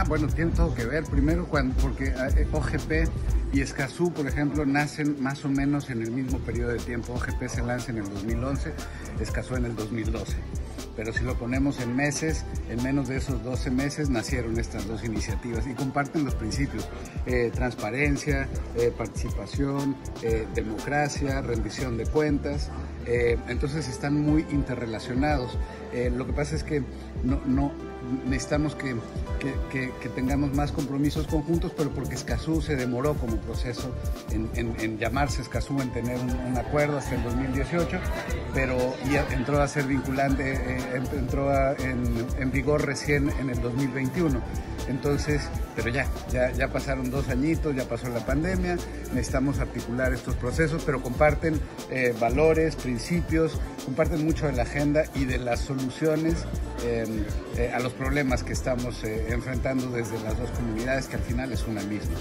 Bueno, tiene todo que ver. Primero, porque OGP y Escazú, por ejemplo, nacen más o menos en el mismo periodo de tiempo. OGP se lanza en el 2011, Escazú en el 2012. Pero si lo ponemos en meses, en menos de esos 12 meses nacieron estas dos iniciativas y comparten los principios: transparencia, participación, democracia, rendición de cuentas. Entonces están muy interrelacionados. Lo que pasa es que necesitamos que tengamos más compromisos conjuntos, pero porque Escazú se demoró como proceso en llamarse Escazú, en tener un acuerdo hasta el 2018, pero ya entró a ser vinculante, entró en vigor recién en el 2021. Entonces, pero ya pasaron 2 añitos, ya pasó la pandemia, necesitamos articular estos procesos, pero comparten valores, principios, comparten mucho de la agenda y de las soluciones a los problemas que estamos enfrentando desde las dos comunidades, que al final es una misma.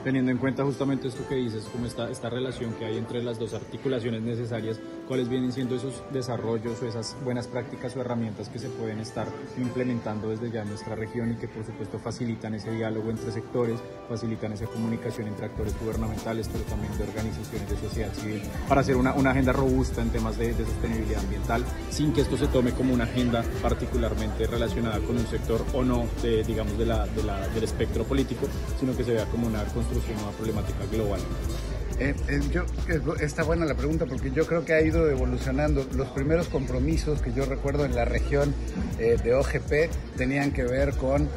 Teniendo en cuenta justamente esto que dices, como esta relación que hay entre las dos articulaciones necesarias, ¿cuáles vienen siendo esos desarrollos o esas buenas prácticas o herramientas que se pueden estar implementando desde ya en nuestra región y que por supuesto facilitan ese diálogo entre sectores, facilitan esa comunicación entre actores gubernamentales, pero también de organizaciones de sociedad civil, para hacer una agenda robusta en temas de sostenibilidad ambiental, sin que esto se tome como una agenda particularmente relacionada con un sector o no, del espectro político, sino que se vea como una construcción, una problemática global? Está buena la pregunta, porque yo creo que ha ido evolucionando. Los primeros compromisos que yo recuerdo en la región de OGP tenían que ver con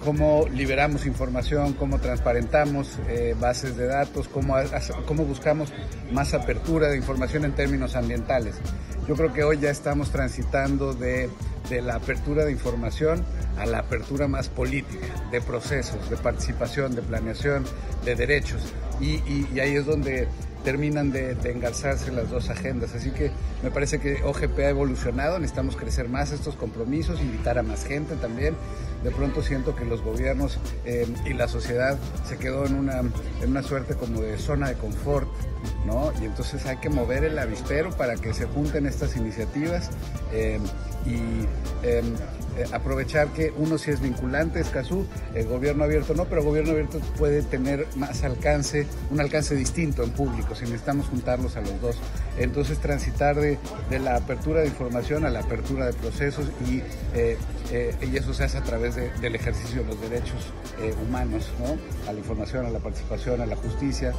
cómo liberamos información, cómo transparentamos bases de datos, cómo buscamos más apertura de información en términos ambientales. Yo creo que hoy ya estamos transitando de la apertura de información a la apertura más política, de procesos, de participación, de planeación, de derechos. Y ahí es donde terminan de engarzarse las dos agendas. Así que me parece que OGP ha evolucionado, necesitamos crecer más estos compromisos, invitar a más gente también. De pronto siento que los gobiernos y la sociedad se quedó en una suerte como de zona de confort, ¿no? Y entonces hay que mover el avispero para que se junten estas iniciativas aprovechar que uno sí es vinculante, Escazú, el gobierno abierto no, pero el gobierno abierto puede tener más alcance, un alcance distinto en público, si necesitamos juntarlos a los dos. Entonces transitar de la apertura de información a la apertura de procesos y eso se hace a través del ejercicio de los derechos humanos, ¿no? A la información, a la participación, a la justicia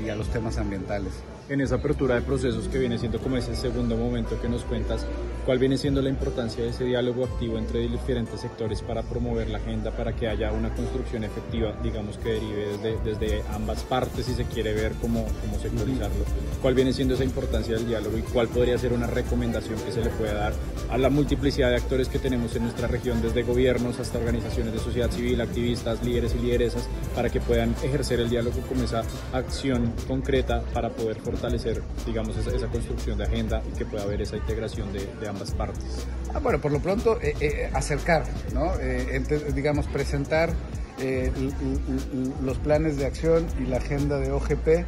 y a los temas ambientales. En esa apertura de procesos que viene siendo como ese segundo momento que nos cuentas, ¿cuál viene siendo la importancia de ese diálogo activo entre diferentes sectores para promover la agenda, para que haya una construcción efectiva, digamos, que derive desde ambas partes, si se quiere ver cómo sectorizarlo? ¿Cuál viene siendo esa importancia del diálogo y cuál podría ser una recomendación que se le pueda dar a la multiplicidad de actores que tenemos en nuestra región, desde gobiernos hasta organizaciones de sociedad civil, activistas, líderes y lideresas, para que puedan ejercer el diálogo como esa acción concreta para poder fortalecer, digamos, esa construcción de agenda y que pueda haber esa integración de ambas partes? Bueno, por lo pronto acercar, ¿no? Digamos, presentar los planes de acción y la agenda de OGP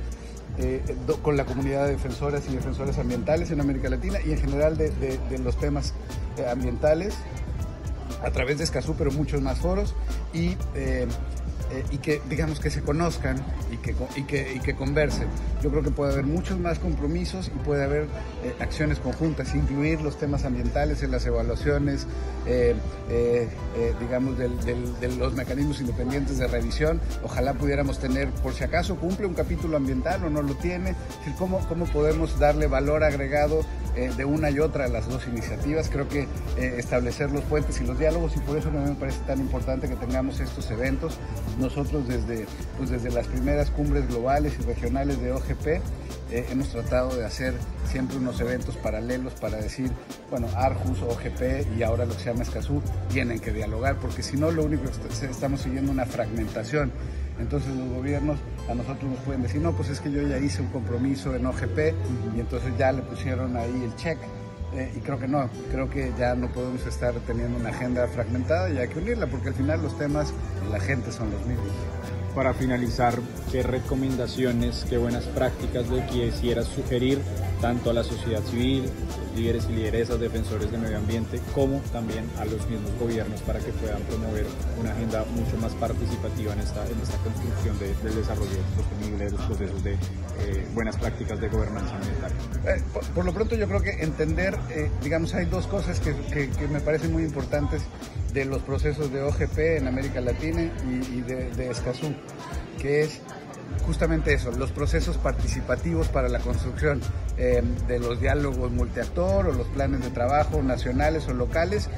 con la comunidad de defensoras y defensores ambientales en América Latina y en general de los temas ambientales a través de Escazú, pero muchos más foros y que, digamos, que se conozcan y que conversen. Yo creo que puede haber muchos más compromisos y puede haber acciones conjuntas, incluir los temas ambientales en las evaluaciones, digamos, de los mecanismos independientes de revisión. Ojalá pudiéramos tener, por si acaso cumple un capítulo ambiental o no lo tiene, cómo podemos darle valor agregado de una y otra a las dos iniciativas. Creo que establecer los puentes y los diálogos, y por eso me parece tan importante que tengamos estos eventos. Nosotros desde las primeras cumbres globales y regionales de OGP hemos tratado de hacer siempre unos eventos paralelos para decir, bueno, Arhus, OGP y ahora lo que se llama Escazú tienen que dialogar, porque si no, lo único que estamos siguiendo una fragmentación. Entonces los gobiernos a nosotros nos pueden decir, no, pues es que yo ya hice un compromiso en OGP y entonces ya le pusieron ahí el check. Y creo que no, creo que ya no podemos estar teniendo una agenda fragmentada y hay que unirla, porque al final los temas de la gente son los mismos. para finalizar, ¿qué recomendaciones, qué buenas prácticas le quisieras sugerir tanto a la sociedad civil, líderes y lideresas, defensores del medio ambiente, como también a los mismos gobiernos para que puedan promover una agenda mucho más participativa en esta construcción del desarrollo sostenible, de los procesos de buenas prácticas de gobernanza ambiental? Por lo pronto yo creo que entender, digamos, hay dos cosas que me parecen muy importantes de los procesos de OGP en América Latina y de Escazú, que es justamente eso, los procesos participativos para la construcción de los diálogos multiactor o los planes de trabajo nacionales o locales.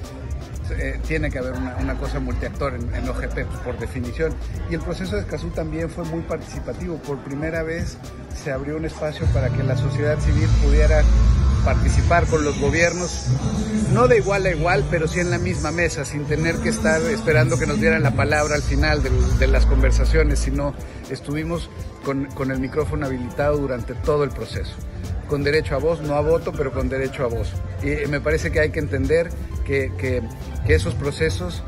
Tiene que haber una cosa multiactor en OGP, pues, por definición. Y el proceso de Escazú también fue muy participativo. Por primera vez se abrió un espacio para que la sociedad civil pudiera participar con los gobiernos, no de igual a igual, pero sí en la misma mesa, sin tener que estar esperando que nos dieran la palabra al final de las conversaciones, sino estuvimos con el micrófono habilitado durante todo el proceso, con derecho a voz, no a voto, pero con derecho a voz. Y me parece que hay que entender que esos procesos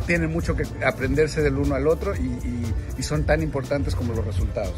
tienen mucho que aprenderse del uno al otro y son tan importantes como los resultados.